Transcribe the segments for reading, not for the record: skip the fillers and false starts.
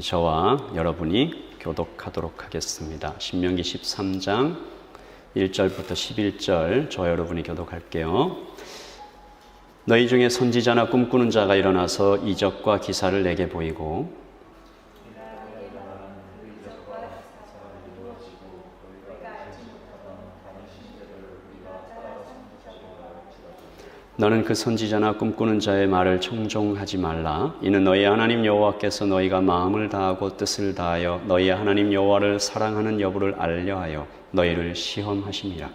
저와 여러분이 교독하도록 하겠습니다. 신명기 13장 1절부터 11절 저와 여러분이 교독할게요. 너희 중에 선지자나 꿈꾸는 자가 일어나서 이적과 기사를 내게 보이고 너는 그 선지자나 꿈꾸는 자의 말을 청종하지 말라. 이는 너희 하나님 여호와께서 너희가 마음을 다하고 뜻을 다하여 너희 하나님 여호와를 사랑하는 여부를 알려하여 너희를 시험하심이라.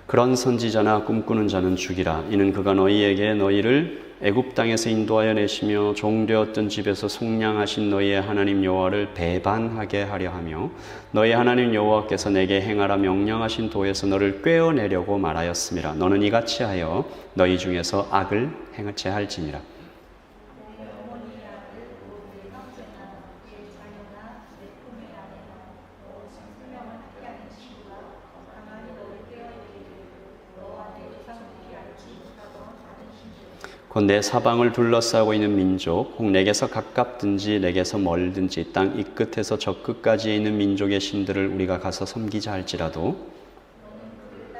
그런 선지자나 꿈꾸는 자는 죽이라. 이는 그가 너희에게 너희를 애굽 땅에서 인도하여 내시며 종되었던 집에서 속량하신 너희의 하나님 여호와를 배반하게 하려 하며 너희 하나님 여호와께서 내게 행하라 명령하신 도에서 너를 꿰어내려고 말하였음이라. 너는 이같이 하여 너희 중에서 악을 행할지니라. 곧 내 사방을 둘러싸고 있는 민족, 혹 내게서 가깝든지 내게서 멀든지 땅 이 끝에서 저 끝까지에 있는 민족의 신들을 우리가 가서 섬기자 할지라도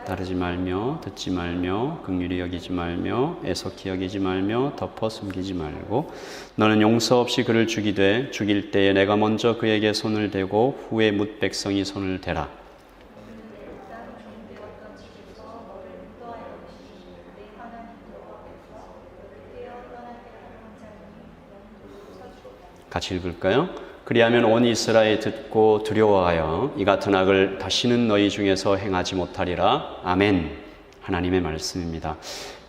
따르지 말며 듣지 말며 긍휼히 여기지 말며 애석히 여기지 말며 덮어 숨기지 말고 너는 용서 없이 그를 죽이되 죽일 때에 내가 먼저 그에게 손을 대고 후에 뭇 백성이 손을 대라. 같이 읽을까요? 그리하면 온 이스라엘이 듣고 두려워하여 이 같은 악을 다시는 너희 중에서 행하지 못하리라. 아멘. 하나님의 말씀입니다.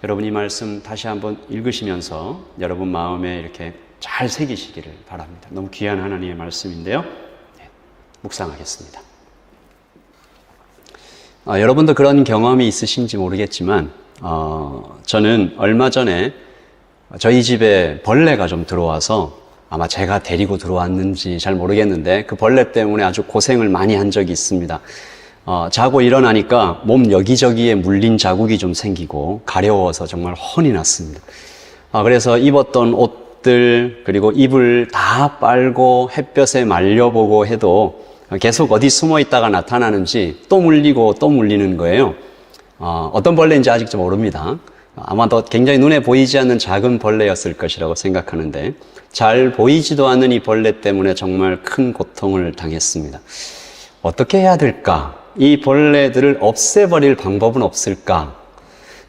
여러분 이 말씀 다시 한번 읽으시면서 여러분 마음에 이렇게 잘 새기시기를 바랍니다. 너무 귀한 하나님의 말씀인데요. 묵상하겠습니다. 여러분도 그런 경험이 있으신지 모르겠지만 저는 얼마 전에 저희 집에 벌레가 좀 들어와서 아마 제가 데리고 들어왔는지 잘 모르겠는데 그 벌레 때문에 아주 고생을 많이 한 적이 있습니다. 자고 일어나니까 몸 여기저기에 물린 자국이 좀 생기고 가려워서 정말 혼이 났습니다. 그래서 입었던 옷들 그리고 이불 다 빨고 햇볕에 말려보고 해도 계속 어디 숨어 있다가 나타나는지 또 물리고 또 물리는 거예요. 어떤 벌레인지 아직 좀 모릅니다. 아마 더 굉장히 눈에 보이지 않는 작은 벌레였을 것이라고 생각하는데 잘 보이지도 않는 이 벌레 때문에 정말 큰 고통을 당했습니다. 어떻게 해야 될까? 이 벌레들을 없애버릴 방법은 없을까?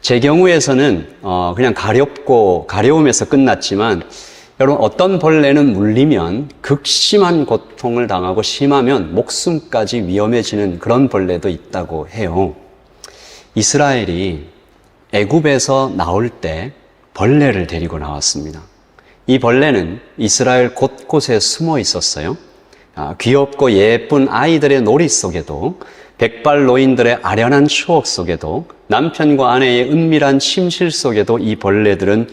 제 경우에서는 그냥 가려움에서 끝났지만 여러분 어떤 벌레는 물리면 극심한 고통을 당하고 심하면 목숨까지 위험해지는 그런 벌레도 있다고 해요. 이스라엘이 애굽에서 나올 때 벌레를 데리고 나왔습니다. 이 벌레는 이스라엘 곳곳에 숨어 있었어요. 귀엽고 예쁜 아이들의 놀이 속에도 백발 노인들의 아련한 추억 속에도 남편과 아내의 은밀한 침실 속에도 이 벌레들은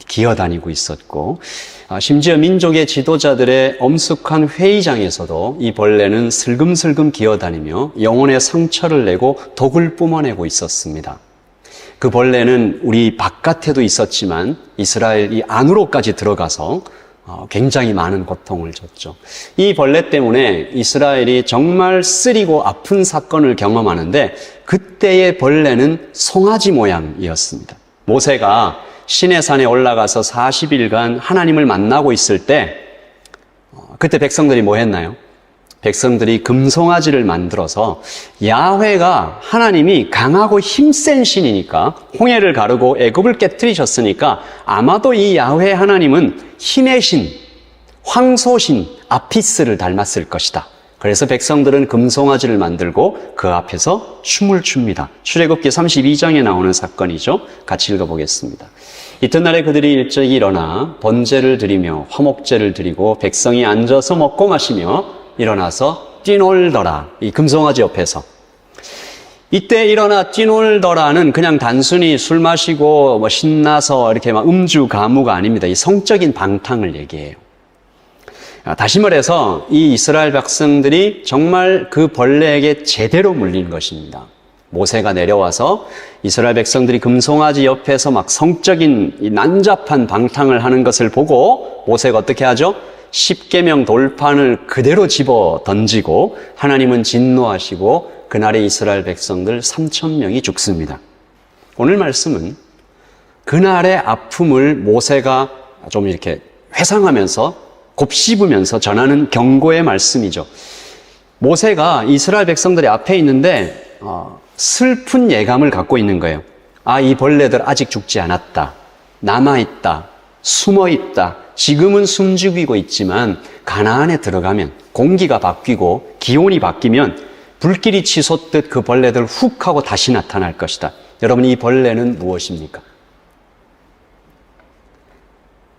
기어다니고 있었고 심지어 민족의 지도자들의 엄숙한 회의장에서도 이 벌레는 슬금슬금 기어다니며 영혼의 상처를 내고 독을 뿜어내고 있었습니다. 그 벌레는 우리 바깥에도 있었지만 이스라엘 이 안으로까지 들어가서 굉장히 많은 고통을 줬죠. 이 벌레 때문에 이스라엘이 정말 쓰리고 아픈 사건을 경험하는데 그때의 벌레는 송아지 모양이었습니다. 모세가 시내산에 올라가서 40일간 하나님을 만나고 있을 때 그때 백성들이 뭐 했나요? 백성들이 금송아지를 만들어서 야훼가 하나님이 강하고 힘센 신이니까 홍해를 가르고 애굽을 깨뜨리셨으니까 아마도 이 야훼 하나님은 힘의 신, 황소신 아피스를 닮았을 것이다. 그래서 백성들은 금송아지를 만들고 그 앞에서 춤을 춥니다. 출애굽기 32장에 나오는 사건이죠. 같이 읽어보겠습니다. 이튿날에 그들이 일찍이 일어나 번제를 드리며 화목제를 드리고 백성이 앉아서 먹고 마시며 일어나서 뛰놀더라. 이 금송아지 옆에서. 이때 일어나 뛰놀더라는 그냥 단순히 술 마시고 신나서 이렇게 막 음주 가무가 아닙니다. 이 성적인 방탕을 얘기해요. 다시 말해서 이 이스라엘 백성들이 정말 그 벌레에게 제대로 물린 것입니다. 모세가 내려와서 이스라엘 백성들이 금송아지 옆에서 막 성적인 이 난잡한 방탕을 하는 것을 보고 모세가 어떻게 하죠? 십계명 돌판을 그대로 집어 던지고 하나님은 진노하시고 그날의 이스라엘 백성들 3,000명이 죽습니다. 오늘 말씀은 그날의 아픔을 모세가 좀 이렇게 회상하면서 곱씹으면서 전하는 경고의 말씀이죠. 모세가 이스라엘 백성들이 앞에 있는데 슬픈 예감을 갖고 있는 거예요. 아, 이 벌레들 아직 죽지 않았다. 남아있다. 숨어있다. 지금은 숨죽이고 있지만 가나안에 들어가면 공기가 바뀌고 기온이 바뀌면 불길이 치솟듯 그 벌레들 훅 하고 다시 나타날 것이다. 여러분, 이 벌레는 무엇입니까?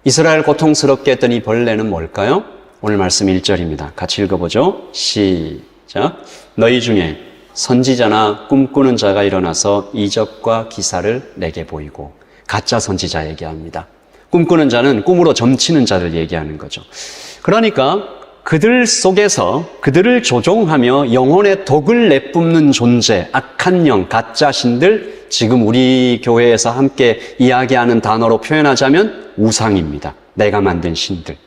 이스라엘 고통스럽게 했던 이 벌레는 뭘까요? 오늘 말씀 1절입니다. 같이 읽어보죠. 시작. 너희 중에 선지자나 꿈꾸는 자가 일어나서 이적과 기사를 내게 보이고. 가짜 선지자 얘기합니다. 꿈꾸는 자는 꿈으로 점치는 자를 얘기하는 거죠. 그러니까 그들 속에서 그들을 조종하며 영혼의 독을 내뿜는 존재, 악한 영, 가짜 신들, 지금 우리 교회에서 함께 이야기하는 단어로 표현하자면 우상입니다. 내가 만든 신들.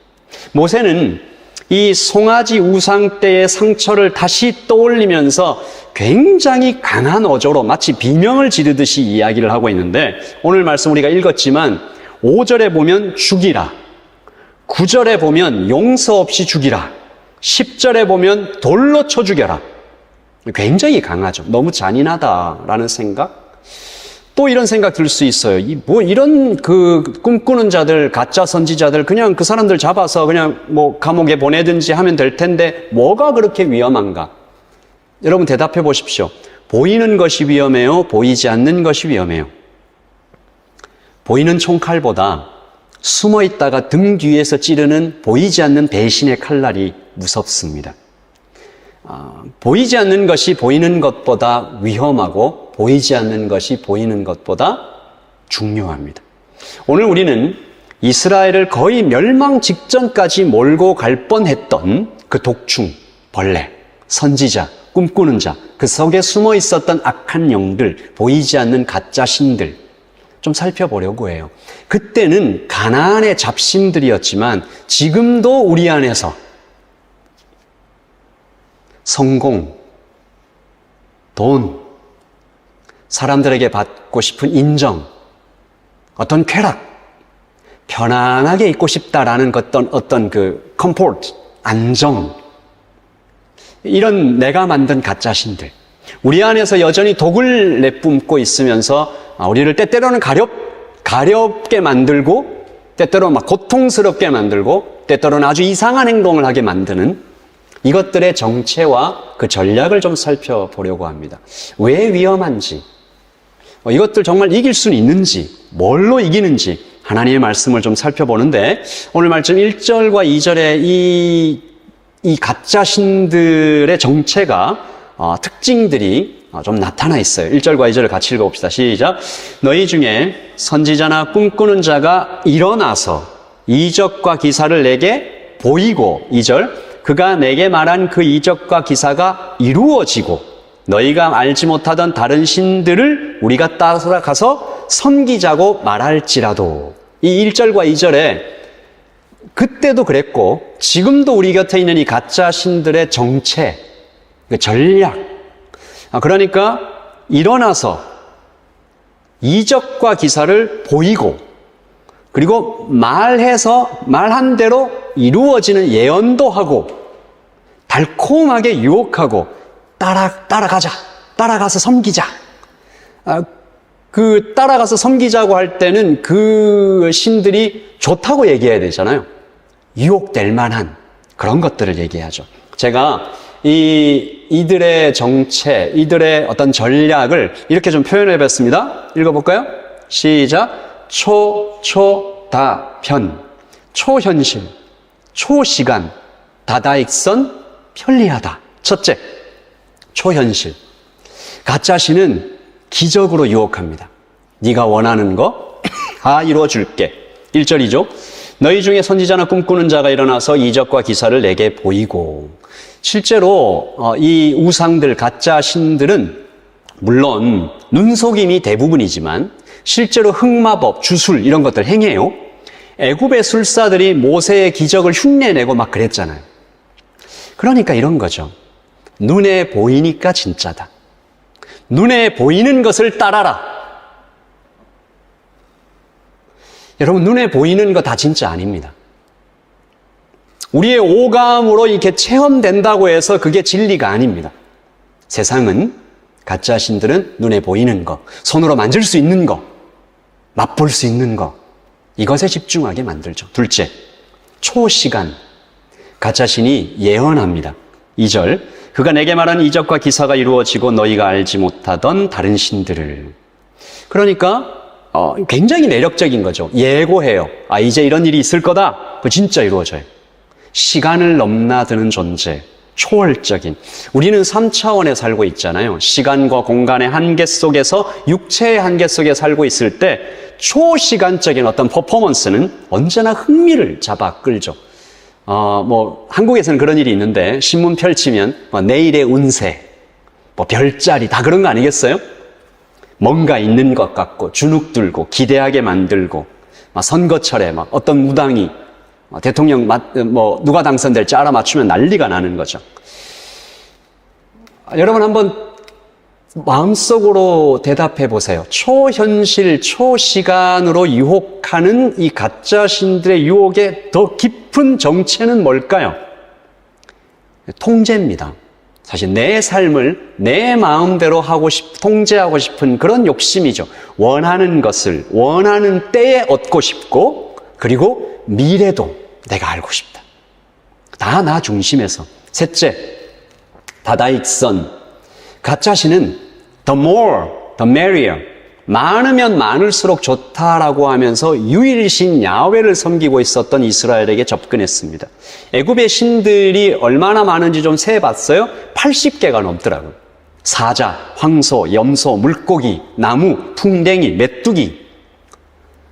모세는 이 송아지 우상 때의 상처를 다시 떠올리면서 굉장히 강한 어조로 마치 비명을 지르듯이 이야기를 하고 있는데, 오늘 말씀 우리가 읽었지만 5절에 보면 죽이라, 9절에 보면 용서 없이 죽이라, 10절에 보면 돌로 쳐 죽여라. 굉장히 강하죠. 너무 잔인하다라는 생각? 또 이런 생각 들 수 있어요. 이런 꿈꾸는 자들, 가짜 선지자들, 그냥 그 사람들 잡아서 그냥 감옥에 보내든지 하면 될 텐데, 뭐가 그렇게 위험한가? 여러분 대답해 보십시오. 보이는 것이 위험해요? 보이지 않는 것이 위험해요? 보이는 총칼보다 숨어 있다가 등 뒤에서 찌르는 보이지 않는 배신의 칼날이 무섭습니다. 보이지 않는 것이 보이는 것보다 위험하고 보이지 않는 것이 보이는 것보다 중요합니다. 오늘 우리는 이스라엘을 거의 멸망 직전까지 몰고 갈 뻔했던 그 독충, 벌레, 선지자, 꿈꾸는 자, 그 속에 숨어 있었던 악한 영들, 보이지 않는 가짜 신들 좀 살펴보려고 해요. 그때는 가나안의 잡신들이었지만 지금도 우리 안에서 성공, 돈, 사람들에게 받고 싶은 인정, 어떤 쾌락, 편안하게 있고 싶다라는 어떤 그 컴포트, 안정, 이런 내가 만든 가짜신들, 우리 안에서 여전히 독을 내뿜고 있으면서 우리를 때때로는 가렵게 만들고, 때때로 막 고통스럽게 만들고, 때때로는 아주 이상한 행동을 하게 만드는 이것들의 정체와 그 전략을 좀 살펴보려고 합니다. 왜 위험한지, 이것들 정말 이길 수는 있는지, 뭘로 이기는지 하나님의 말씀을 좀 살펴보는데, 오늘 말씀 1절과 2절에 이 가짜 신들의 정체가 특징들이 좀 나타나 있어요. 1절과 2절을 같이 읽어봅시다. 시작. 너희 중에 선지자나 꿈꾸는 자가 일어나서 이적과 기사를 내게 보이고, 2절, 그가 내게 말한 그 이적과 기사가 이루어지고 너희가 알지 못하던 다른 신들을 우리가 따라가서 섬기자고 말할지라도. 이 1절과 2절에 그때도 그랬고 지금도 우리 곁에 있는 이 가짜 신들의 정체, 그 전략, 그러니까 일어나서 이적과 기사를 보이고, 그리고 말한 대로 이루어지는 예언도 하고, 달콤하게 유혹하고, 따라가서 섬기자. 그 따라가서 섬기자고 할 때는 그 신들이 좋다고 얘기해야 되잖아요. 유혹될 만한 그런 것들을 얘기하죠. 제가 이들의 정체, 이들의 어떤 전략을 이렇게 좀 표현해 봤습니다. 읽어볼까요? 시작. 다편, 초현실, 초시간, 다다익선, 편리하다. 첫째, 초현실. 가짜신은 기적으로 유혹합니다. 네가 원하는 거 다 이루어줄게. 1절이죠. 너희 중에 선지자나 꿈꾸는 자가 일어나서 이적과 기사를 내게 보이고. 실제로 이 우상들, 가짜 신들은 물론 눈속임이 대부분이지만 실제로 흑마법, 주술 이런 것들 행해요. 애굽의 술사들이 모세의 기적을 흉내내고 막 그랬잖아요. 그러니까 이런 거죠. 눈에 보이니까 진짜다. 눈에 보이는 것을 따라라. 여러분, 눈에 보이는 거 다 진짜 아닙니다. 우리의 오감으로 이렇게 체험된다고 해서 그게 진리가 아닙니다. 세상은, 가짜 신들은 눈에 보이는 거, 손으로 만질 수 있는 거, 맛볼 수 있는 거, 이것에 집중하게 만들죠. 둘째, 초시간. 가짜 신이 예언합니다. 2절, 그가 내게 말한 이적과 기사가 이루어지고 너희가 알지 못하던 다른 신들을. 그러니까 굉장히 매력적인 거죠. 예고해요. 이제 이런 일이 있을 거다. 그 진짜 이루어져요. 시간을 넘나드는 존재, 초월적인. 우리는 3차원에 살고 있잖아요. 시간과 공간의 한계 속에서, 육체의 한계 속에 살고 있을 때 초시간적인 어떤 퍼포먼스는 언제나 흥미를 잡아 끌죠. 한국에서는 그런 일이 있는데, 신문 펼치면, 내일의 운세, 별자리, 다 그런 거 아니겠어요? 뭔가 있는 것 같고, 주눅 들고, 기대하게 만들고, 선거철에 어떤 무당이, 대통령, 누가 당선될지 알아맞추면 난리가 나는 거죠. 여러분 한번 마음속으로 대답해 보세요. 초현실, 초시간으로 유혹하는 이 가짜 신들의 유혹의 더 깊은 정체는 뭘까요? 통제입니다. 사실 내 삶을 내 마음대로 통제하고 싶은 그런 욕심이죠. 원하는 것을 원하는 때에 얻고 싶고, 그리고 미래도 내가 알고 싶다. 다 나 중심에서. 셋째, 다다익선. 가짜신은 the more, the merrier. 많으면 많을수록 좋다라고 하면서 유일신 야훼를 섬기고 있었던 이스라엘에게 접근했습니다. 애굽의 신들이 얼마나 많은지 좀 세봤어요? 80개가 넘더라고요. 사자, 황소, 염소, 물고기, 나무, 풍뎅이, 메뚜기.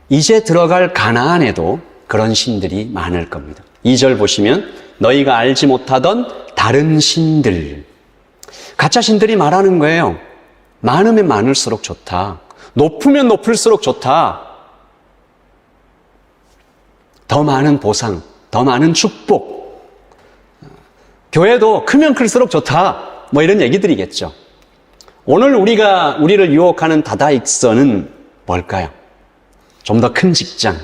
이제 들어갈 가나안에도 그런 신들이 많을 겁니다. 2절 보시면 너희가 알지 못하던 다른 신들. 가짜 신들이 말하는 거예요. 많으면 많을수록 좋다. 높으면 높을수록 좋다. 더 많은 보상, 더 많은 축복. 교회도 크면 클수록 좋다. 이런 얘기들이겠죠. 오늘 우리를 유혹하는 다다익선은 뭘까요? 좀 더 큰 직장,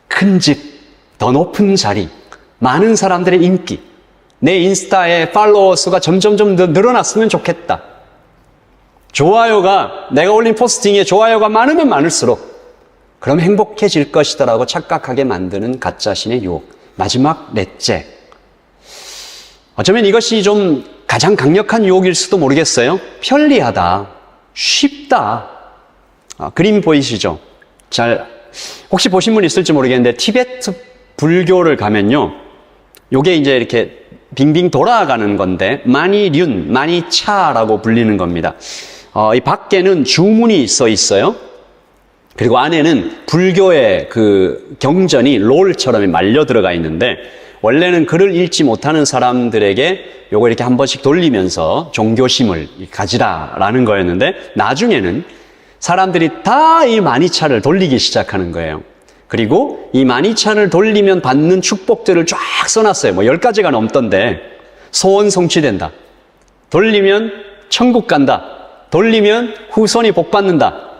큰 집, 더 높은 자리, 많은 사람들의 인기, 내 인스타에 팔로워 수가 점점 더 늘어났으면 좋겠다. 좋아요가, 내가 올린 포스팅에 좋아요가 많으면 많을수록 그럼 행복해질 것이다라고 착각하게 만드는 가짜신의 유혹. 마지막 넷째. 어쩌면 이것이 좀 가장 강력한 유혹일 수도 모르겠어요. 편리하다, 쉽다. 그림 보이시죠? 혹시 보신 분 있을지 모르겠는데 티베트 불교를 가면요, 요게 이제 이렇게 빙빙 돌아가는 건데 마니륜, 마니차라고 불리는 겁니다. 이 밖에는 주문이 써 있어요. 그리고 안에는 불교의 그 경전이 롤처럼 말려 들어가 있는데, 원래는 글을 읽지 못하는 사람들에게 요거 이렇게 한 번씩 돌리면서 종교심을 가지라라는 거였는데, 나중에는 사람들이 다 이 마니차를 돌리기 시작하는 거예요. 그리고 이 마니차를 돌리면 받는 축복들을 쫙 써놨어요. 10가지가 넘던데, 소원 성취된다. 돌리면 천국 간다. 돌리면 후손이 복 받는다.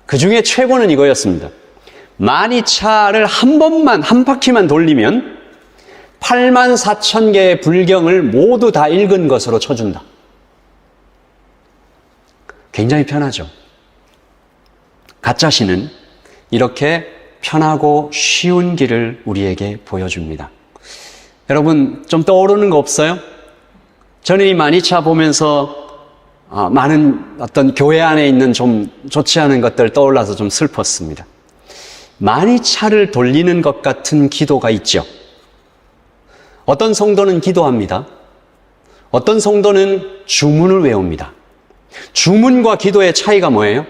그 중에 최고는 이거였습니다. 마니차를 한 바퀴만 돌리면 84,000개의 불경을 모두 다 읽은 것으로 쳐준다. 굉장히 편하죠. 가짜신은 이렇게 편하고 쉬운 길을 우리에게 보여줍니다. 여러분, 좀 떠오르는 거 없어요? 저는 이 마니차 보면서 많은 어떤 교회 안에 있는 좀 좋지 않은 것들 떠올라서 좀 슬펐습니다. 마니차를 돌리는 것 같은 기도가 있죠. 어떤 성도는 기도합니다. 어떤 성도는 주문을 외웁니다. 주문과 기도의 차이가 뭐예요?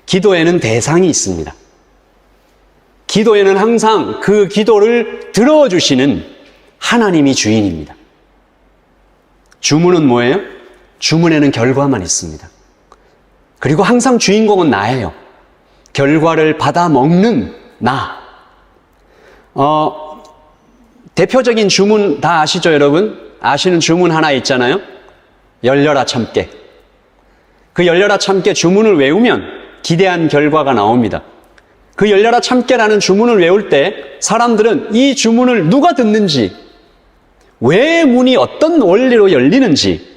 기도에는 대상이 있습니다. 기도에는 항상 그 기도를 들어주시는 하나님이 주인입니다. 주문은 뭐예요? 주문에는 결과만 있습니다. 그리고 항상 주인공은 나예요. 결과를 받아 먹는 나. 대표적인 주문 다 아시죠, 여러분? 아시는 주문 하나 있잖아요? 열려라 참깨. 그 열려라 참깨 주문을 외우면 기대한 결과가 나옵니다. 그 열려라 참깨라는 주문을 외울 때 사람들은 이 주문을 누가 듣는지, 왜 문이 어떤 원리로 열리는지,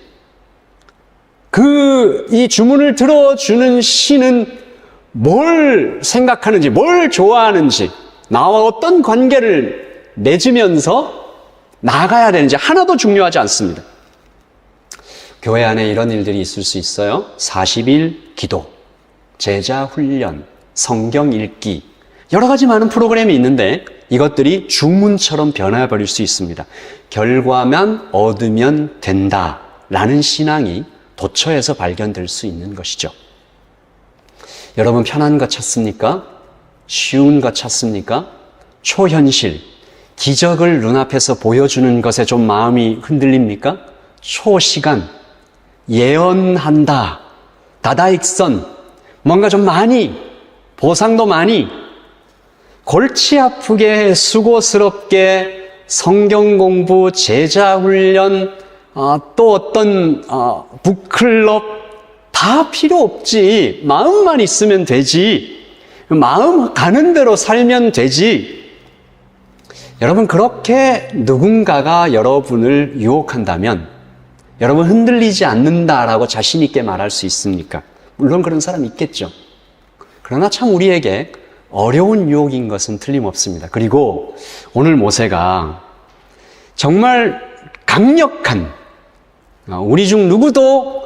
이 주문을 들어주는 신은 뭘 생각하는지, 뭘 좋아하는지, 나와 어떤 관계를 맺으면서 나아가야 되는지 하나도 중요하지 않습니다. 교회 안에 이런 일들이 있을 수 있어요. 40일 기도, 제자 훈련, 성경 읽기, 여러 가지 많은 프로그램이 있는데 이것들이 주문처럼 변해버릴 수 있습니다. 결과만 얻으면 된다라는 신앙이 도처에서 발견될 수 있는 것이죠. 여러분 편한 것 찾습니까? 쉬운 것 찾습니까? 초현실, 기적을 눈앞에서 보여주는 것에 좀 마음이 흔들립니까? 초시간, 예언한다, 다다익선, 뭔가 좀 많이, 보상도 많이, 골치 아프게 수고스럽게 성경 공부, 제자 훈련, 또 어떤 북클럽 다 필요 없지. 마음만 있으면 되지. 마음 가는 대로 살면 되지. 여러분 그렇게 누군가가 여러분을 유혹한다면 여러분 흔들리지 않는다라고 자신 있게 말할 수 있습니까? 물론 그런 사람이 있겠죠. 그러나 참 우리에게 어려운 유혹인 것은 틀림없습니다. 그리고 오늘 모세가 정말 강력한, 우리 중 누구도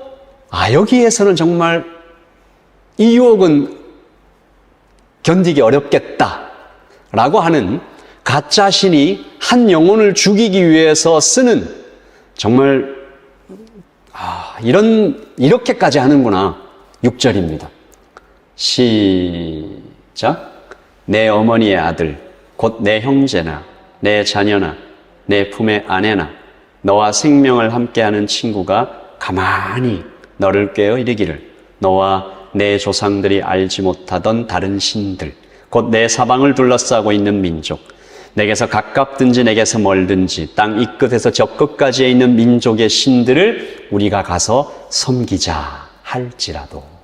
여기에서는 정말 이 유혹은 견디기 어렵겠다라고 하는 가짜 신이 한 영혼을 죽이기 위해서 쓰는 정말 이렇게까지 하는구나. 6절입니다. 시작. 내 어머니의 아들 곧 내 형제나 내 자녀나 내 품의 아내나 너와 생명을 함께하는 친구가 가만히 너를 꾀어 이르기를 너와 내 조상들이 알지 못하던 다른 신들 곧 내 사방을 둘러싸고 있는 민족 내게서 가깝든지 내게서 멀든지 땅 이 끝에서 저 끝까지에 있는 민족의 신들을 우리가 가서 섬기자 할지라도.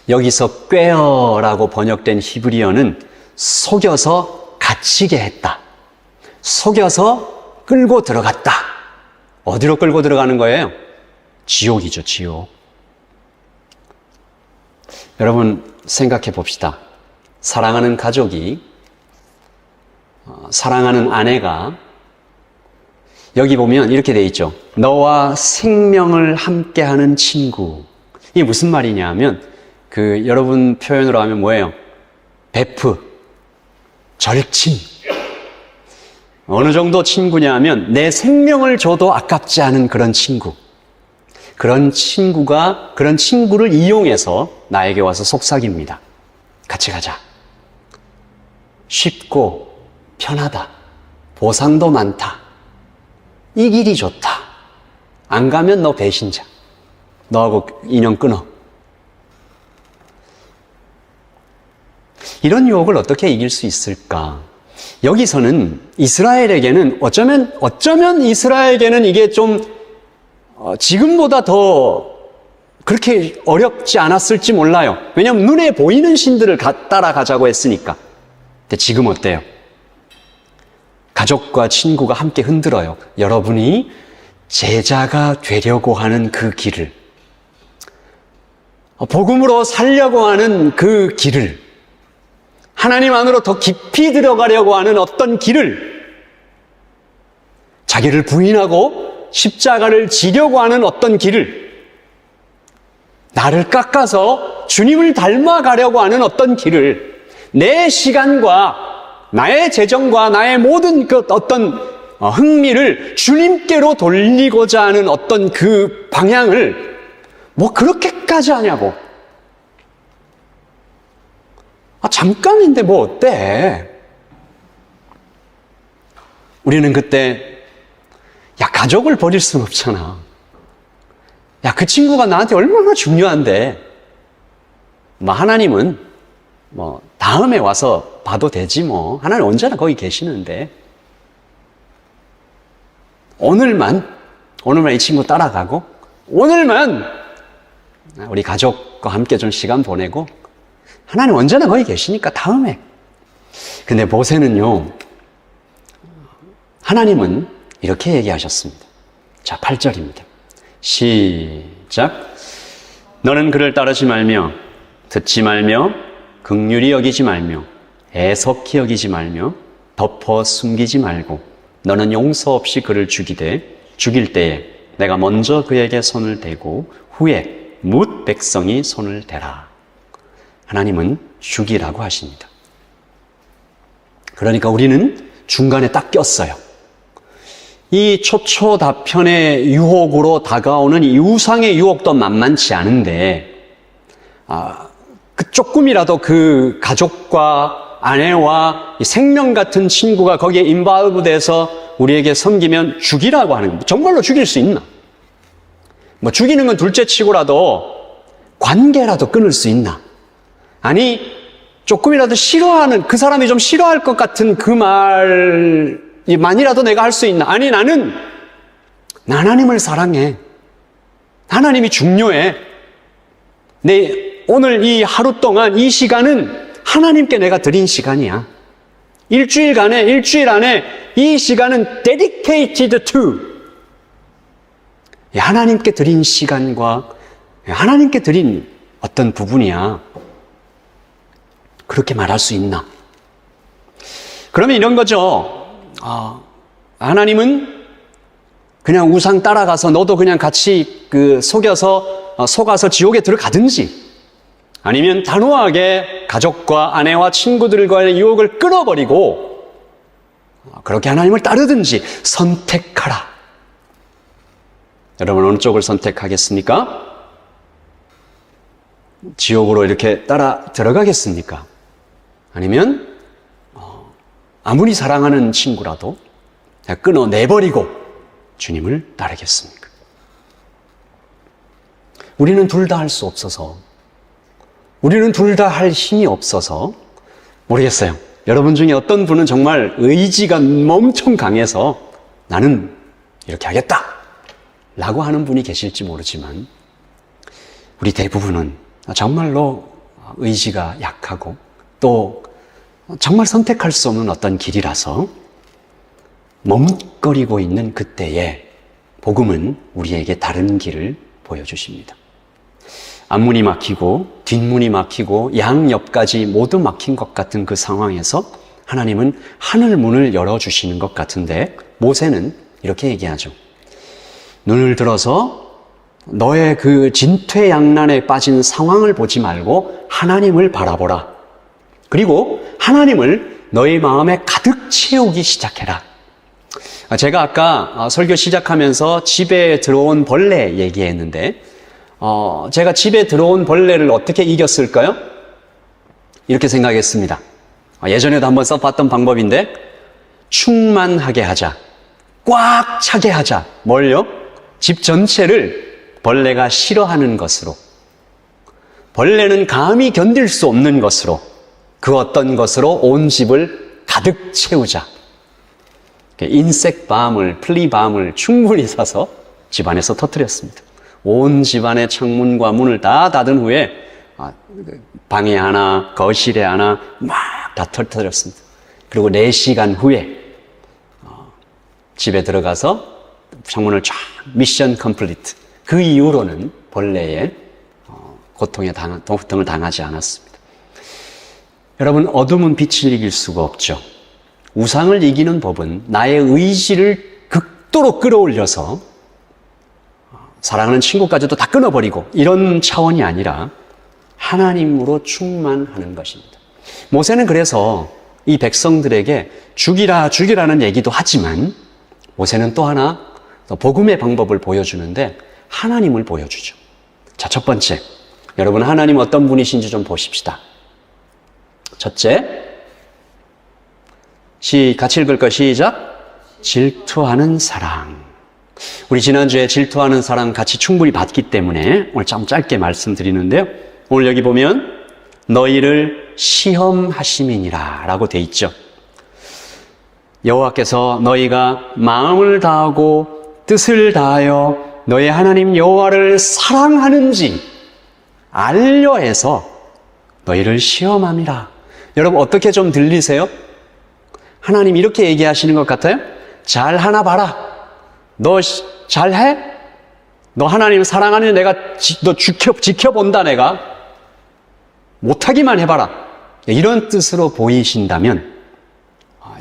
여기서 꾀어라고 번역된 히브리어는 속여서 갇히게 했다. 속여서 끌고 들어갔다. 어디로 끌고 들어가는 거예요? 지옥이죠, 지옥. 여러분 생각해 봅시다. 사랑하는 가족이, 사랑하는 아내가 여기 보면 이렇게 돼 있죠. 너와 생명을 함께하는 친구. 이게 무슨 말이냐 하면 여러분 표현으로 하면 뭐예요? 베프, 절친. 어느 정도 친구냐 하면 내 생명을 줘도 아깝지 않은 그런 친구. 그런 친구를 이용해서 나에게 와서 속삭입니다. 같이 가자. 쉽고 편하다. 보상도 많다. 이 길이 좋다. 안 가면 너 배신자. 너하고 인연 끊어. 이런 유혹을 어떻게 이길 수 있을까? 여기서는 이스라엘에게는 어쩌면 이스라엘에게는 이게 좀 지금보다 더 그렇게 어렵지 않았을지 몰라요. 왜냐하면 눈에 보이는 신들을 따라가자고 했으니까. 근데 지금 어때요? 가족과 친구가 함께 흔들어요. 여러분이 제자가 되려고 하는 그 길을, 복음으로 살려고 하는 그 길을, 하나님 안으로 더 깊이 들어가려고 하는 어떤 길을, 자기를 부인하고 십자가를 지려고 하는 어떤 길을, 나를 깎아서 주님을 닮아가려고 하는 어떤 길을, 내 시간과 나의 재정과 나의 모든 그 어떤 흥미를 주님께로 돌리고자 하는 어떤 그 방향을 뭐 그렇게까지 하냐고. 잠깐인데 뭐 어때? 우리는 그때 야, 가족을 버릴 수는 없잖아. 야, 그 친구가 나한테 얼마나 중요한데. 하나님은 다음에 와서 봐도 되지 뭐. 하나님 언제나 거기 계시는데. 오늘만 이 친구 따라가고, 오늘만 우리 가족과 함께 좀 시간 보내고, 하나님 언제나 거기 계시니까 다음에. 근데 모세는요, 하나님은 이렇게 얘기하셨습니다. 자, 8절입니다. 시작. 너는 그를 따르지 말며 듣지 말며 긍휼히 여기지 말며 애석히 여기지 말며 덮어 숨기지 말고 너는 용서 없이 그를 죽일 때에 내가 먼저 그에게 손을 대고 후에 뭇 백성이 손을 대라. 하나님은 죽이라고 하십니다. 그러니까 우리는 중간에 딱 꼈어요. 이 초초다편의 유혹으로 다가오는 이 우상의 유혹도 만만치 않은데, 조금이라도 그 가족과 아내와 생명 같은 친구가 거기에 인바울브돼서 우리에게 섬기면 죽이라고 하는 겁니다. 정말로 죽일 수 있나? 죽이는 건 둘째 치고라도 관계라도 끊을 수 있나? 아니, 조금이라도 싫어하는, 그 사람이 좀 싫어할 것 같은 그 말만이라도 내가 할 수 있나? 아니, 나는 하나님을 사랑해. 하나님이 중요해. 오늘 이 하루 동안 이 시간은 하나님께 내가 드린 시간이야. 일주일 안에 이 시간은 dedicated to 하나님께 드린 시간과 하나님께 드린 어떤 부분이야. 그렇게 말할 수 있나? 그러면 이런 거죠. 하나님은 그냥 우상 따라가서 너도 그냥 같이 속아서 지옥에 들어가든지, 아니면 단호하게 가족과 아내와 친구들과의 유혹을 끊어버리고 그렇게 하나님을 따르든지 선택하라. 여러분, 어느 쪽을 선택하겠습니까? 지옥으로 이렇게 따라 들어가겠습니까? 아니면 아무리 사랑하는 친구라도 끊어내버리고 주님을 따르겠습니까? 우리는 둘 다 할 수 없어서, 우리는 둘 다 할 힘이 없어서 모르겠어요. 여러분 중에 어떤 분은 정말 의지가 엄청 강해서 나는 이렇게 하겠다 라고 하는 분이 계실지 모르지만, 우리 대부분은 정말로 의지가 약하고 또 정말 선택할 수 없는 어떤 길이라서 머뭇거리고 있는 그때에 복음은 우리에게 다른 길을 보여주십니다. 앞문이 막히고 뒷문이 막히고 양옆까지 모두 막힌 것 같은 그 상황에서 하나님은 하늘문을 열어주시는 것 같은데, 모세는 이렇게 얘기하죠. 눈을 들어서 너의 그 진퇴양난에 빠진 상황을 보지 말고 하나님을 바라보라. 그리고 하나님을 너의 마음에 가득 채우기 시작해라. 제가 아까 설교 시작하면서 집에 들어온 벌레 얘기했는데, 제가 집에 들어온 벌레를 어떻게 이겼을까요? 이렇게 생각했습니다. 예전에도 한번 써봤던 방법인데, 충만하게 하자, 꽉 차게 하자. 뭘요? 집 전체를 벌레가 싫어하는 것으로, 벌레는 감히 견딜 수 없는 것으로, 그 어떤 것으로 온 집을 가득 채우자. 인색밤을, 플리밤을 충분히 사서 집안에서 터뜨렸습니다. 온 집안의 창문과 문을 다 닫은 후에 방에 하나, 거실에 하나 막 다 터뜨렸습니다. 그리고 4시간 후에 집에 들어가서 창문을 쫙 미션 컴플리트. 그 이후로는 벌레의 고통을 당하지 않았습니다. 여러분, 어둠은 빛을 이길 수가 없죠. 우상을 이기는 법은 나의 의지를 극도로 끌어올려서 사랑하는 친구까지도 다 끊어버리고 이런 차원이 아니라 하나님으로 충만하는 것입니다. 모세는 그래서 이 백성들에게 죽이라는 얘기도 하지만, 모세는 또 하나 복음의 방법을 보여주는데 하나님을 보여주죠. 자, 첫 번째, 여러분 하나님 어떤 분이신지 좀 보십시다. 첫째, 같이 읽을 거 시작. 질투하는 사랑. 우리 지난주에 질투하는 사랑 같이 충분히 봤기 때문에 오늘 좀 짧게 말씀드리는데요. 오늘 여기 보면 너희를 시험하심이니라 라고 돼 있죠. 여호와께서 너희가 마음을 다하고 뜻을 다하여 너희 하나님 여호와를 사랑하는지 알려 해서 너희를 시험함이라. 여러분 어떻게 좀 들리세요? 하나님 이렇게 얘기하시는 것 같아요? 잘하나 봐라. 너 잘해? 너 하나님 사랑하는 내가 너 지켜본다 내가. 못하기만 해봐라. 이런 뜻으로 보이신다면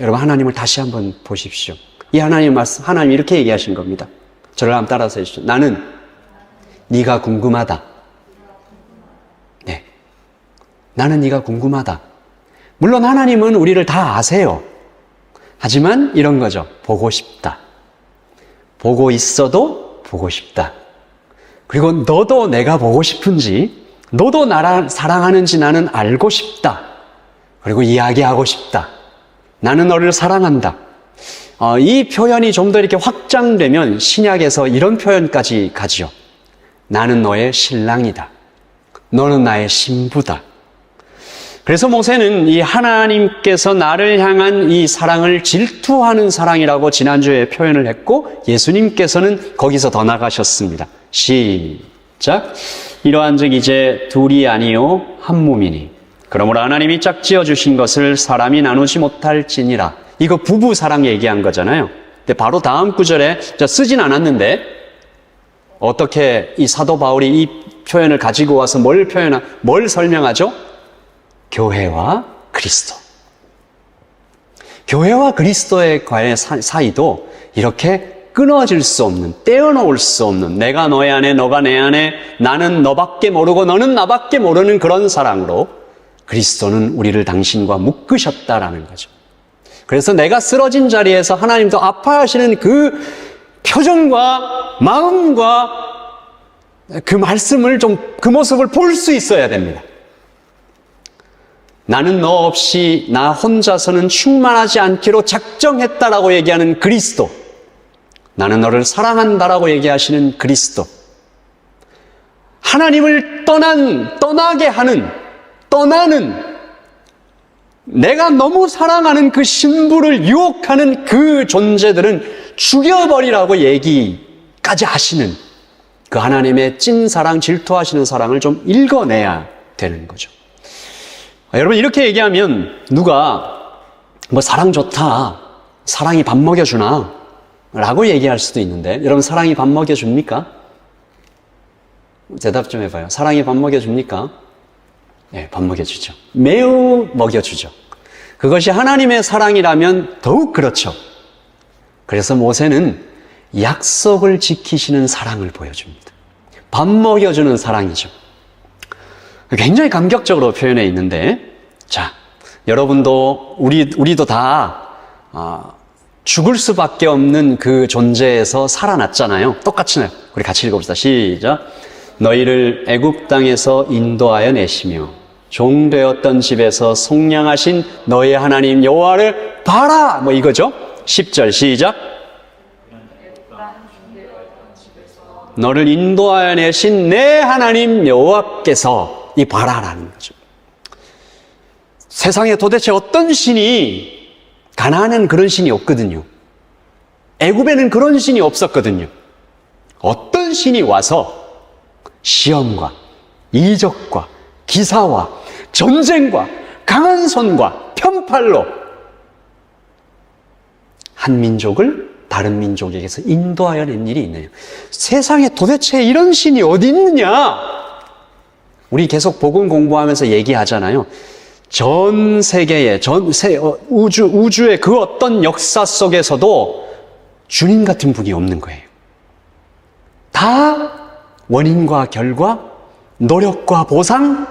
여러분 하나님을 다시 한번 보십시오. 이 하나님 말씀, 하나님 이렇게 얘기하시는 겁니다. 저를 한번 따라서 해주십시오. 나는 네가 궁금하다. 네, 나는 네가 궁금하다. 물론 하나님은 우리를 다 아세요. 하지만 이런 거죠. 보고 싶다. 보고 있어도 보고 싶다. 그리고 너도 내가 보고 싶은지, 너도 나를 사랑하는지 나는 알고 싶다. 그리고 이야기하고 싶다. 나는 너를 사랑한다. 이 표현이 좀 더 이렇게 확장되면 신약에서 이런 표현까지 가지요. 나는 너의 신랑이다. 너는 나의 신부다. 그래서 모세는 이 하나님께서 나를 향한 이 사랑을 질투하는 사랑이라고 지난주에 표현을 했고, 예수님께서는 거기서 더 나가셨습니다. 시작. 이러한 즉 이제 둘이 아니요 한 몸이니 그러므로 하나님이 짝지어 주신 것을 사람이 나누지 못할지니라. 이거 부부 사랑 얘기한 거잖아요. 근데 바로 다음 구절에 쓰진 않았는데 어떻게 이 사도 바울이 이 표현을 가지고 와서 뭘 설명하죠? 교회와 그리스도. 교회와 그리스도의 사이도 이렇게 끊어질 수 없는, 떼어놓을 수 없는, 내가 너의 안에, 너가 내 안에, 나는 너밖에 모르고 너는 나밖에 모르는 그런 사랑으로 그리스도는 우리를 당신과 묶으셨다라는 거죠. 그래서 내가 쓰러진 자리에서 하나님도 아파하시는 그 표정과 마음과 그 말씀을 그 모습을 볼 수 있어야 됩니다. 나는 너 없이 나 혼자서는 충만하지 않기로 작정했다라고 얘기하는 그리스도. 나는 너를 사랑한다라고 얘기하시는 그리스도. 하나님을 떠나는 내가 너무 사랑하는 그 신부를 유혹하는 그 존재들은 죽여버리라고 얘기까지 하시는 그 하나님의 찐 사랑, 질투하시는 사랑을 좀 읽어내야 되는 거죠. 여러분 이렇게 얘기하면 누가 사랑 좋다, 사랑이 밥 먹여주나 라고 얘기할 수도 있는데, 여러분 사랑이 밥 먹여줍니까? 대답 좀 해봐요. 사랑이 밥 먹여줍니까? 네, 밥 먹여주죠. 매우 먹여주죠. 그것이 하나님의 사랑이라면 더욱 그렇죠. 그래서 모세는 약속을 지키시는 사랑을 보여줍니다. 밥 먹여주는 사랑이죠. 굉장히 감격적으로 표현해 있는데, 자, 여러분도 우리도 다 죽을 수밖에 없는 그 존재에서 살아났잖아요. 똑같이 우리 같이 읽어봅시다. 시작. 너희를 애굽 땅에서 인도하여 내시며 종되었던 집에서 속량하신 너희 하나님 여호와를 봐라. 이거죠. 10절 시작. 너를 인도하여 내신 내 하나님 여호와께서 이 봐라라는 거죠. 세상에 도대체 어떤 신이, 가나안에는 그런 신이 없거든요. 애굽에는 그런 신이 없었거든요. 어떤 신이 와서 시험과 이적과 기사와 전쟁과 강한 손과 편팔로 한 민족을 다른 민족에게서 인도하여 낸 일이 있느냐. 세상에 도대체 이런 신이 어디 있느냐. 우리 계속 복음 공부하면서 얘기하잖아요. 전 세계의 우주의 그 어떤 역사 속에서도 주님 같은 분이 없는 거예요. 다 원인과 결과, 노력과 보상.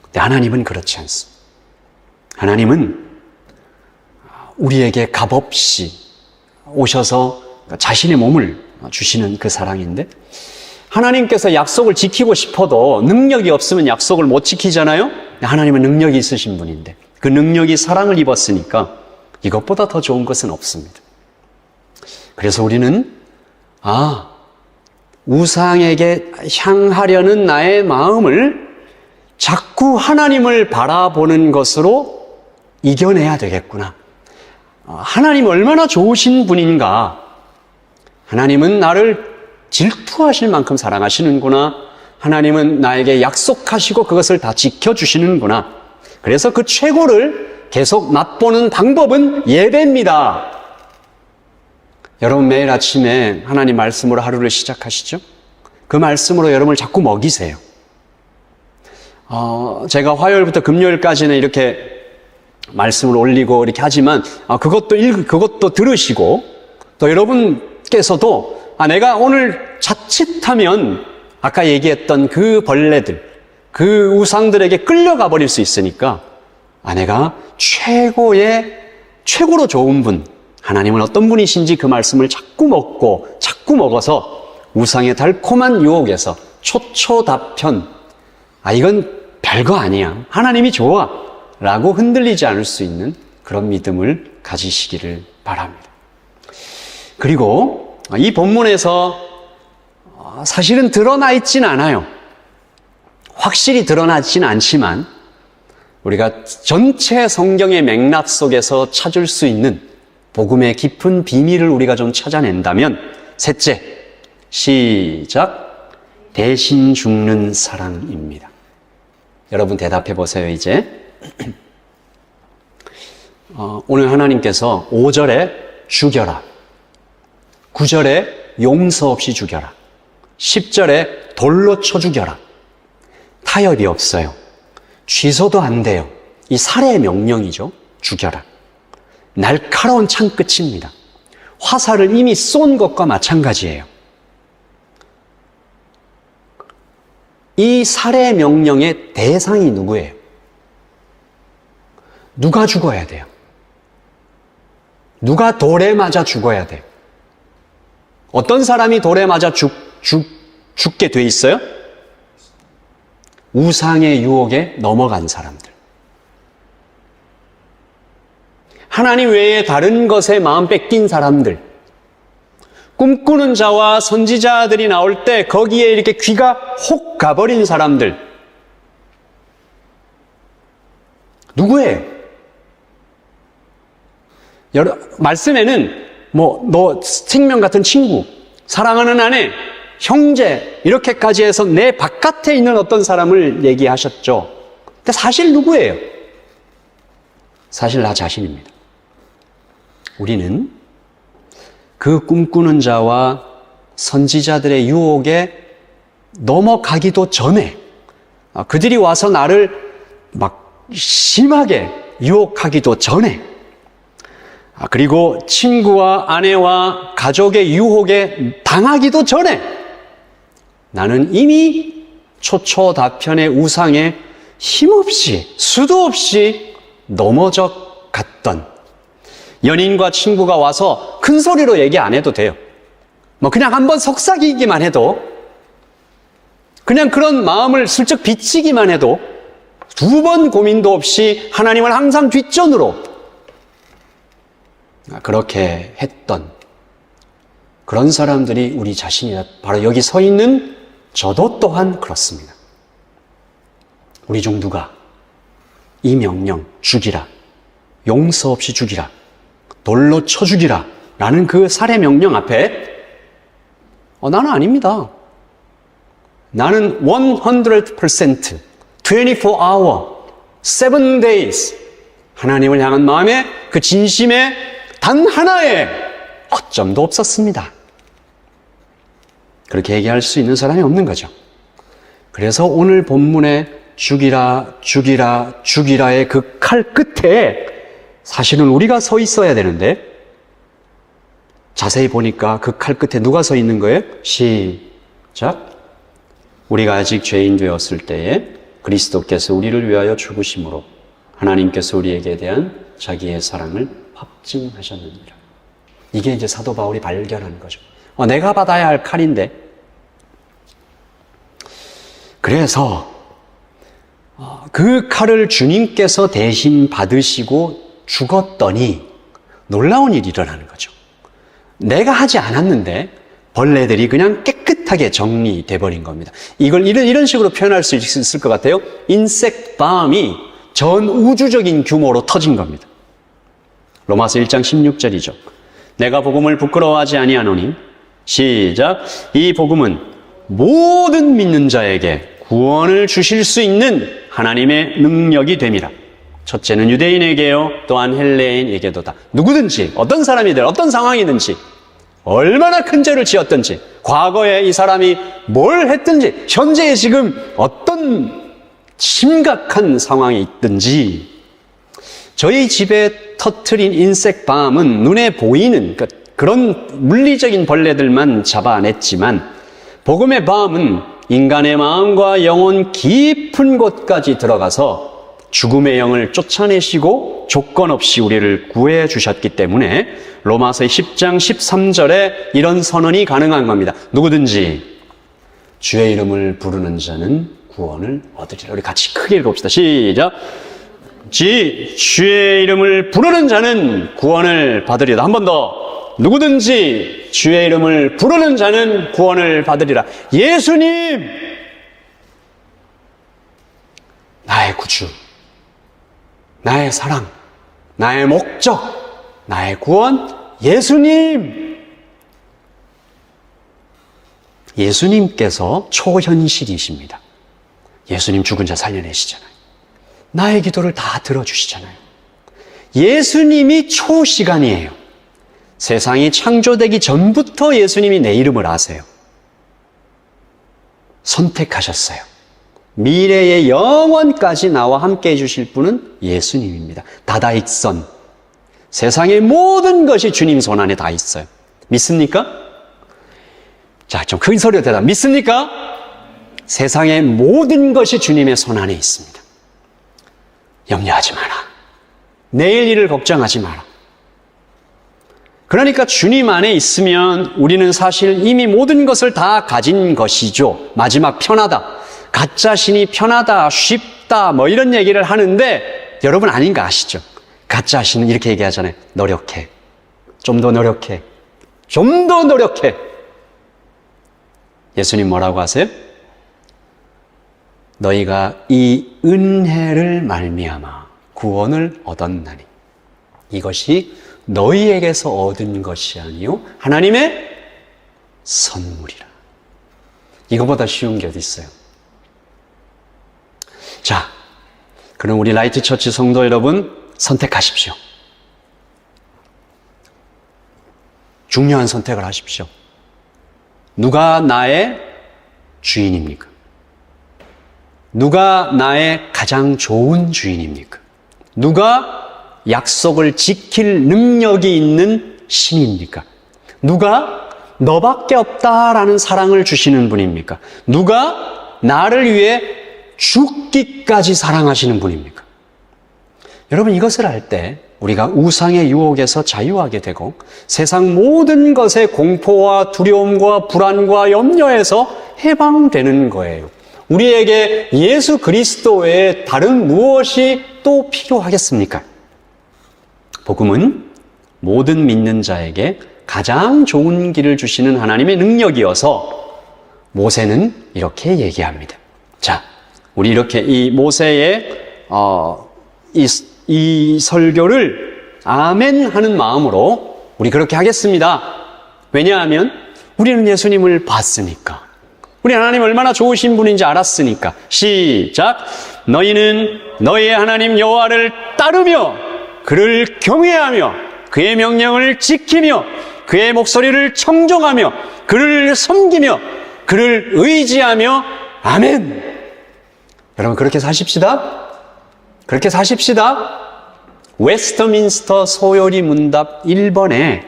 근데 하나님은 그렇지 않습니다. 하나님은 우리에게 값없이 오셔서 자신의 몸을 주시는 그 사랑인데, 하나님께서 약속을 지키고 싶어도 능력이 없으면 약속을 못 지키잖아요. 하나님은 능력이 있으신 분인데 그 능력이 사랑을 입었으니까 이것보다 더 좋은 것은 없습니다. 그래서 우리는 우상에게 향하려는 나의 마음을 자꾸 하나님을 바라보는 것으로 이겨내야 되겠구나. 하나님 얼마나 좋으신 분인가. 하나님은 나를 질투하실 만큼 사랑하시는구나. 하나님은 나에게 약속하시고 그것을 다 지켜주시는구나. 그래서 그 최고를 계속 맛보는 방법은 예배입니다. 여러분 매일 아침에 하나님 말씀으로 하루를 시작하시죠? 그 말씀으로 여러분을 자꾸 먹이세요. 제가 화요일부터 금요일까지는 이렇게 말씀을 올리고 이렇게 하지만 그것도 들으시고 또 여러분께서도 내가 오늘 자칫하면 아까 얘기했던 그 벌레들, 그 우상들에게 끌려가 버릴 수 있으니까 내가 최고로 좋은 분, 하나님은 어떤 분이신지 그 말씀을 자꾸 먹어서 우상의 달콤한 유혹에서 초초답편, 이건 별거 아니야, 하나님이 좋아 라고 흔들리지 않을 수 있는 그런 믿음을 가지시기를 바랍니다. 그리고 이 본문에서 사실은 드러나 있진 않아요. 확실히 드러나진 않지만 우리가 전체 성경의 맥락 속에서 찾을 수 있는 복음의 깊은 비밀을 우리가 좀 찾아낸다면, 셋째, 시작, 대신 죽는 사랑입니다. 여러분 대답해 보세요. 이제 오늘 하나님께서 5절에 죽여라, 9절에 용서 없이 죽여라, 10절에 돌로 쳐 죽여라. 타협이 없어요. 취소도 안 돼요. 이 살해의 명령이죠. 죽여라. 날카로운 창끝입니다. 화살을 이미 쏜 것과 마찬가지예요. 이 살해 명령의 대상이 누구예요? 누가 죽어야 돼요? 누가 돌에 맞아 죽어야 돼요? 어떤 사람이 돌에 맞아 죽게 돼 있어요? 우상의 유혹에 넘어간 사람들. 하나님 외에 다른 것에 마음 뺏긴 사람들. 꿈꾸는 자와 선지자들이 나올 때 거기에 이렇게 귀가 혹 가버린 사람들. 누구예요? 말씀에는 너 생명 같은 친구, 사랑하는 아내, 형제 이렇게까지 해서 내 바깥에 있는 어떤 사람을 얘기하셨죠. 근데 사실 누구예요? 사실 나 자신입니다. 우리는 그 꿈꾸는 자와 선지자들의 유혹에 넘어가기도 전에, 그들이 와서 나를 막 심하게 유혹하기도 전에, 그리고 친구와 아내와 가족의 유혹에 당하기도 전에 나는 이미 초초다편의 우상에 힘없이, 수도 없이 넘어져 갔던, 연인과 친구가 와서 큰 소리로 얘기 안 해도 돼요. 그냥 한번 속삭이기만 해도, 그냥 그런 마음을 슬쩍 비치기만 해도 두 번 고민도 없이 하나님을 항상 뒷전으로 그렇게 했던 그런 사람들이 우리 자신이다. 바로 여기 서 있는 저도 또한 그렇습니다. 우리 중 누가 이 명령, 죽이라, 용서 없이 죽이라, 돌로 쳐 죽이라 라는 그 살해 명령 앞에 나는 아닙니다. 나는 100%, 24hour, 7 days 하나님을 향한 마음에 그 진심에 단 하나의 허점도 없었습니다. 그렇게 얘기할 수 있는 사람이 없는 거죠. 그래서 오늘 본문에 죽이라, 죽이라, 죽이라의 그 칼 끝에 사실은 우리가 서 있어야 되는데, 자세히 보니까 그 칼 끝에 누가 서 있는 거예요? 시작. 우리가 아직 죄인 되었을 때에 그리스도께서 우리를 위하여 죽으심으로 하나님께서 우리에게 대한 자기의 사랑을 확증하셨느니라. 이게 이제 사도 바울이 발견하는 거죠. 내가 받아야 할 칼인데. 그래서 그 칼을 주님께서 대신 받으시고 죽었더니 놀라운 일이 일어나는 거죠. 내가 하지 않았는데 벌레들이 그냥 깨끗하게 정리돼 버린 겁니다. 이걸 이런 식으로 표현할 수 있을 것 같아요. 인섹트 밤이 전 우주적인 규모로 터진 겁니다. 로마서 1장 16절이죠. 내가 복음을 부끄러워하지 아니하노니 시작. 이 복음은 모든 믿는 자에게 구원을 주실 수 있는 하나님의 능력이 됨이라. 첫째는 유대인에게요, 또한 헬레인에게도다. 누구든지 어떤 사람이든 어떤 상황이든지 얼마나 큰 죄를 지었든지 과거에 이 사람이 뭘 했든지 현재 지금 어떤 심각한 상황에 있든지 저희 집에 터트린 인섹트밤은 눈에 보이는 그런 물리적인 벌레들만 잡아냈지만 복음의 밤은 인간의 마음과 영혼 깊은 곳까지 들어가서 죽음의 영을 쫓아내시고 조건 없이 우리를 구해 주셨기 때문에 로마서 10장 13절에 이런 선언이 가능한 겁니다. 누구든지 주의 이름을 부르는 자는 구원을 얻으리라. 우리 같이 크게 읽읍시다. 시작. 주의 이름을 부르는 자는 구원을 받으리라. 한 번 더. 누구든지 주의 이름을 부르는 자는 구원을 받으리라. 예수님, 나의 구주, 나의 사랑, 나의 목적, 나의 구원, 예수님. 예수님께서 초현실이십니다. 예수님 죽은 자 살려내시잖아요. 나의 기도를 다 들어주시잖아요. 예수님이 초시간이에요. 세상이 창조되기 전부터 예수님이 내 이름을 아세요. 선택하셨어요. 미래의 영원까지 나와 함께 해주실 분은 예수님입니다. 다다익선. 세상의 모든 것이 주님 손 안에 다 있어요. 믿습니까? 자, 좀 큰 소리로 대답. 믿습니까? 세상의 모든 것이 주님의 손 안에 있습니다. 염려하지 마라. 내일 일을 걱정하지 마라. 그러니까 주님 안에 있으면 우리는 사실 이미 모든 것을 다 가진 것이죠. 마지막 편하다. 가짜 신이 편하다, 쉽다, 뭐 이런 얘기를 하는데 여러분 아닌 거 아시죠? 가짜 신은 이렇게 얘기하잖아요. 노력해. 좀 더 노력해. 좀 더 노력해. 예수님 뭐라고 하세요? 너희가 이 은혜를 말미암아 구원을 얻었나니 이것이 너희에게서 얻은 것이 아니요 하나님의 선물이라. 이거보다 쉬운 게 어디 있어요? 자, 그럼 우리 라이트 처치 성도 여러분 선택하십시오. 중요한 선택을 하십시오. 누가 나의 주인입니까? 누가 나의 가장 좋은 주인입니까? 누가 약속을 지킬 능력이 있는 신입니까? 누가 너밖에 없다라는 사랑을 주시는 분입니까? 누가 나를 위해 죽기까지 사랑하시는 분입니까? 여러분 이것을 알 때 우리가 우상의 유혹에서 자유하게 되고 세상 모든 것의 공포와 두려움과 불안과 염려에서 해방되는 거예요. 우리에게 예수 그리스도 외에 다른 무엇이 또 필요하겠습니까? 복음은 모든 믿는 자에게 가장 좋은 길을 주시는 하나님의 능력이어서 모세는 이렇게 얘기합니다. 자, 우리 이렇게 이 모세의 이 설교를 아멘 하는 마음으로 우리 그렇게 하겠습니다. 왜냐하면 우리는 예수님을 봤으니까. 우리 하나님 얼마나 좋으신 분인지 알았으니까. 시작. 너희는 너희의 하나님 여호와를 따르며 그를 경외하며 그의 명령을 지키며 그의 목소리를 청종하며 그를 섬기며 그를 의지하며 아멘. 여러분 그렇게 사십시다. 그렇게 사십시다. 웨스터민스터 소요리 문답 1번에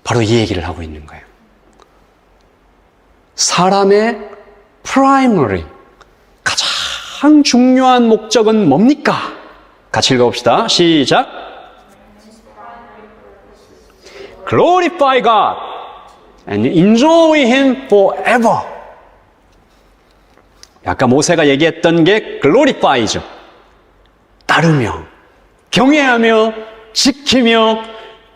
바로 이 얘기를 하고 있는 거예요. 사람의 primary, 가장 중요한 목적은 뭡니까? 같이 읽어봅시다. 시작. Glorify God and enjoy Him forever. 아까 모세가 얘기했던 게 glorify죠. 따르며, 경외하며, 지키며,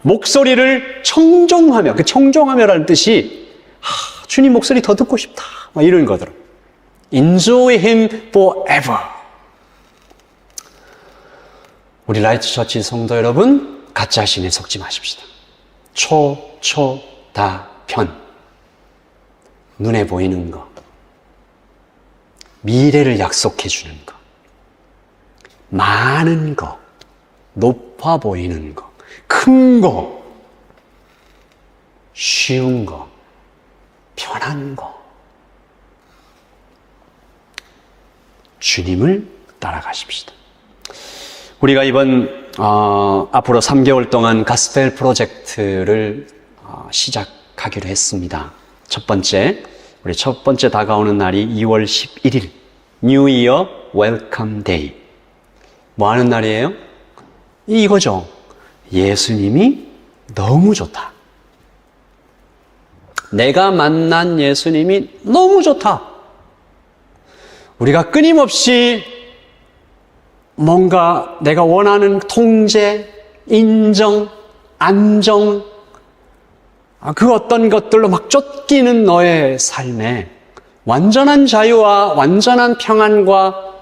목소리를 청종하며, 그 청종하며라는 뜻이 주님 목소리 더 듣고 싶다, 이런 거더라. Enjoy Him forever. 우리 라이트 처치 성도 여러분, 가짜 신에 속지 마십시다. 다편. 눈에 보이는 거. 미래를 약속해 주는 거. 많은 거. 높아 보이는 거. 큰 거. 쉬운 거. 편한 거. 주님을 따라가십시다. 우리가 이번 앞으로 3개월 동안 가스펠 프로젝트를 시작하기로 했습니다. 우리 첫 번째 다가오는 날이 2월 11일 New Year Welcome Day. 뭐 하는 날이에요? 이거죠. 예수님이 너무 좋다. 내가 만난 예수님이 너무 좋다. 우리가 끊임없이 뭔가 내가 원하는 통제, 인정, 안정, 그 어떤 것들로 막 쫓기는 너의 삶에 완전한 자유와 완전한 평안과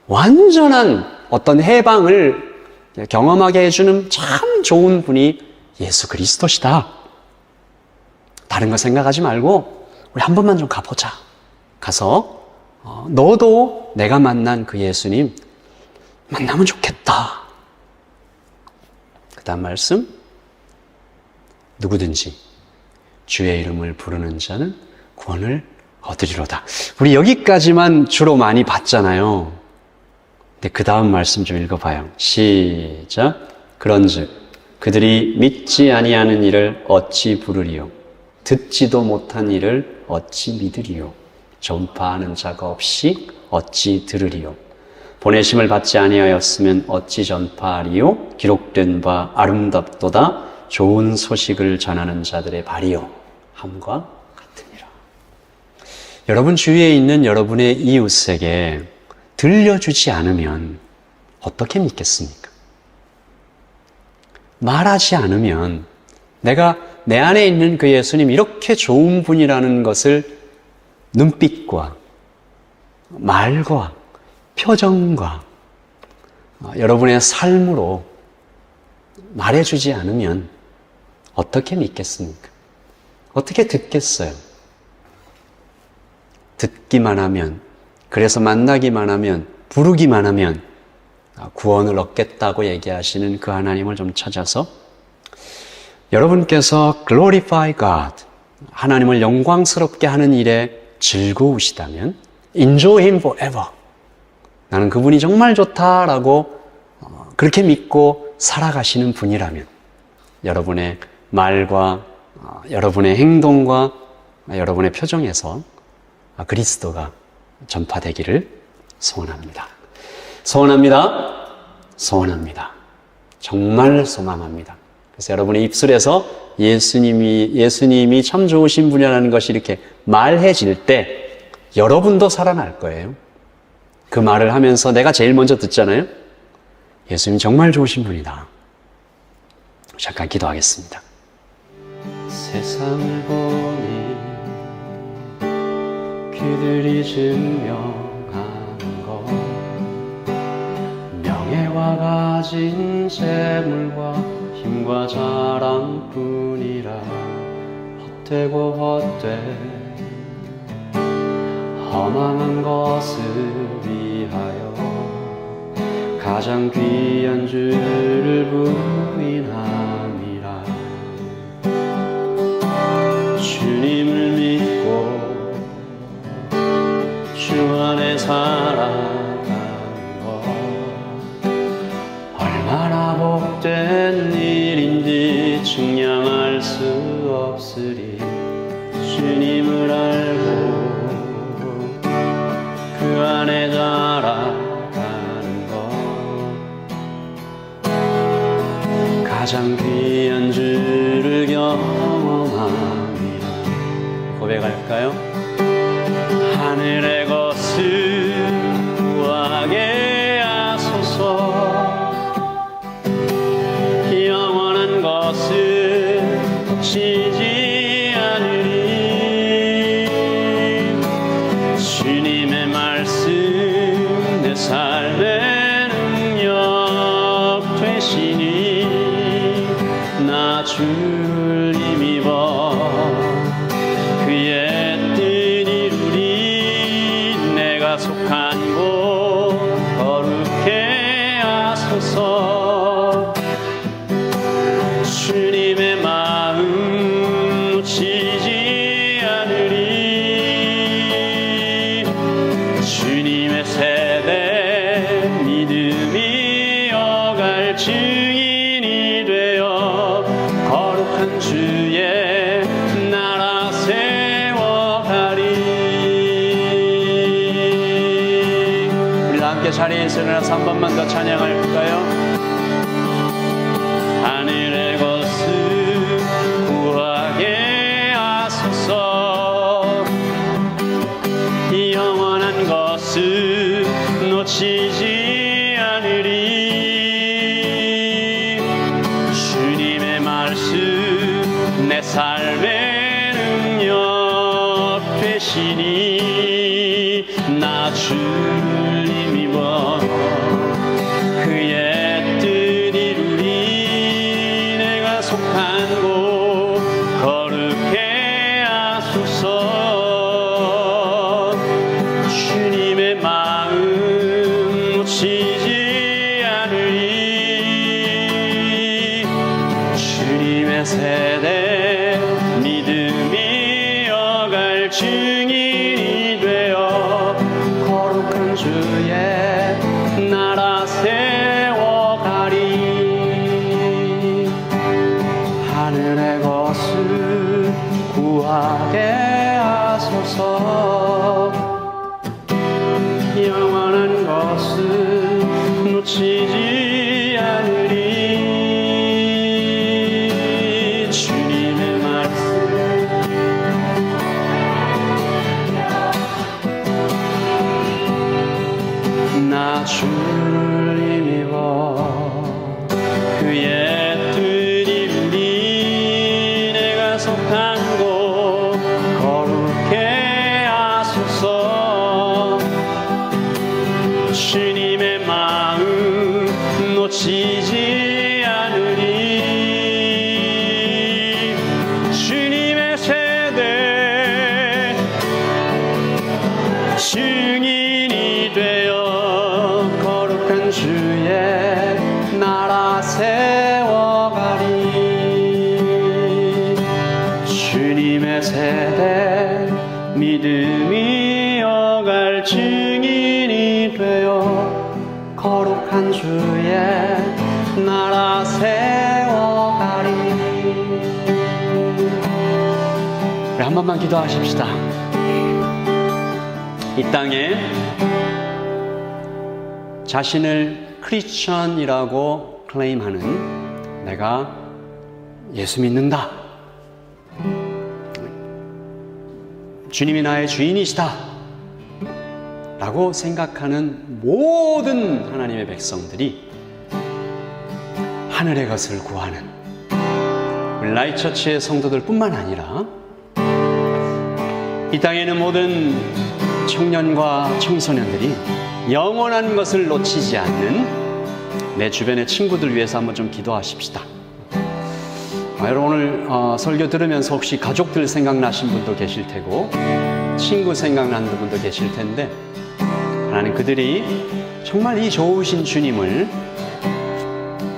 완전한 어떤 해방을 경험하게 해주는 참 좋은 분이 예수 그리스도시다. 다른 거 생각하지 말고 우리 한 번만 좀 가보자. 가서 너도 내가 만난 그 예수님 만나면 좋겠다. 그 다음 말씀, 누구든지 주의 이름을 부르는 자는 구원을 얻으리로다. 우리 여기까지만 주로 많이 봤잖아요. 근데 그 다음 말씀 좀 읽어봐요. 시작. 그런즉 그들이 믿지 아니하는 이를 어찌 부르리요? 듣지도 못한 이를 어찌 믿으리요? 전파하는 자가 없이 어찌 들으리요? 보내심을 받지 아니하였으면 어찌 전파하리요? 기록된 바 아름답도다 좋은 소식을 전하는 자들의 발이요 함과 같으니라. 여러분 주위에 있는 여러분의 이웃에게 들려주지 않으면 어떻게 믿겠습니까? 말하지 않으면 내가 내 안에 있는 그 예수님 이렇게 좋은 분이라는 것을 눈빛과 말과 표정과 여러분의 삶으로 말해주지 않으면 어떻게 믿겠습니까? 어떻게 듣겠어요? 듣기만 하면, 그래서 만나기만 하면, 부르기만 하면 구원을 얻겠다고 얘기하시는 그 하나님을 좀 찾아서 여러분께서 glorify God, 하나님을 영광스럽게 하는 일에 즐거우시다면 enjoy Him forever. 나는 그분이 정말 좋다라고 그렇게 믿고 살아가시는 분이라면 여러분의 말과 여러분의 행동과 여러분의 표정에서 그리스도가 전파되기를 소원합니다. 소원합니다. 소원합니다. 정말 소망합니다. 그래서 여러분의 입술에서 예수님이 참 좋으신 분이라는 것이 이렇게 말해질 때 여러분도 살아날 거예요. 그 말을 하면서 내가 제일 먼저 듣잖아요. 예수님 정말 좋으신 분이다. 잠깐 기도하겠습니다. 세상을 보니 그들이 증명하는 것 명예와 가진 재물과 힘과 자랑뿐이라 헛되고 헛돼 허망한 것을 위하여 가장 귀한 주를 부인함이라. 주님을 믿고 주 안에 살아가는 것 얼마나 복된 일인지 측량할 수 없으리. 주님을 알고 그 안에 자라가는 것 가장 귀한 주를 경험합니다. 고백할까요? 하늘의 것을 내가 속한 곳 거룩해 하소서. 주님의 마음 놓치지 않으리. 주님의 세대 믿음이 어갈 증인이 되어 거룩한 주의 나라 세워가리. 우리 함께 자리에 있으려서 한 번만 더 찬양할까요? 하늘의 것을 구하게 하소서. 영원한 것을 놓치지 않으리. 주님의 말씀 내 삶의 능력 되시니 나 주를 힘입어 그의 뜻 이루리. 내가 속한 곳 거룩해 하소서. 주님의 마음 놓치지 않으리. 주님의 세대 믿음이 어갈 증인이 되어 거룩한 주의 나라 세워가리. 하늘의 것을 구하게 하소서. 영원한 것을 놓치지 않으리. 주님의 말씀 나 주를 힘입어 그의 뜻 이루리. 내가 속한 곳 거룩해 하소서. 주님의 마음 놓치지 않으리. 주님의 세대 증인이 되어 거룩한 주의 나라 세워가리. 주님의 세대 믿음이 어갈 증인이 되어 거룩한 주의 나라 세워가리. 우리 한 번만 기도하십시다. 이 땅에 자신을 크리스천이라고 클레임하는 내가 예수 믿는다, 주님이 나의 주인이시다 라고 생각하는 모든 하나님의 백성들이 하늘의 것을 구하는 우리 라이처치의 성도들 뿐만 아니라 이 땅에 있는 모든 청년과 청소년들이 영원한 것을 놓치지 않는 내 주변의 친구들 위해서 한번 좀 기도하십시다. 여러분 오늘 설교 들으면서 혹시 가족들 생각나신 분도 계실 테고 친구 생각나는 분도 계실 텐데 하나님 그들이 정말 이 좋으신 주님을,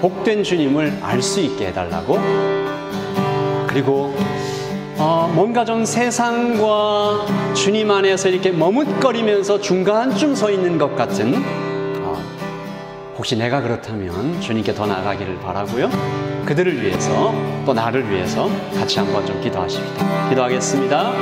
복된 주님을 알 수 있게 해달라고, 그리고 뭔가 좀 세상과 주님 안에서 이렇게 머뭇거리면서 중간쯤 서 있는 것 같은 혹시 내가 그렇다면 주님께 더 나아가기를 바라고요. 그들을 위해서 또 나를 위해서 같이 한번 좀 기도하십시다. 기도하겠습니다.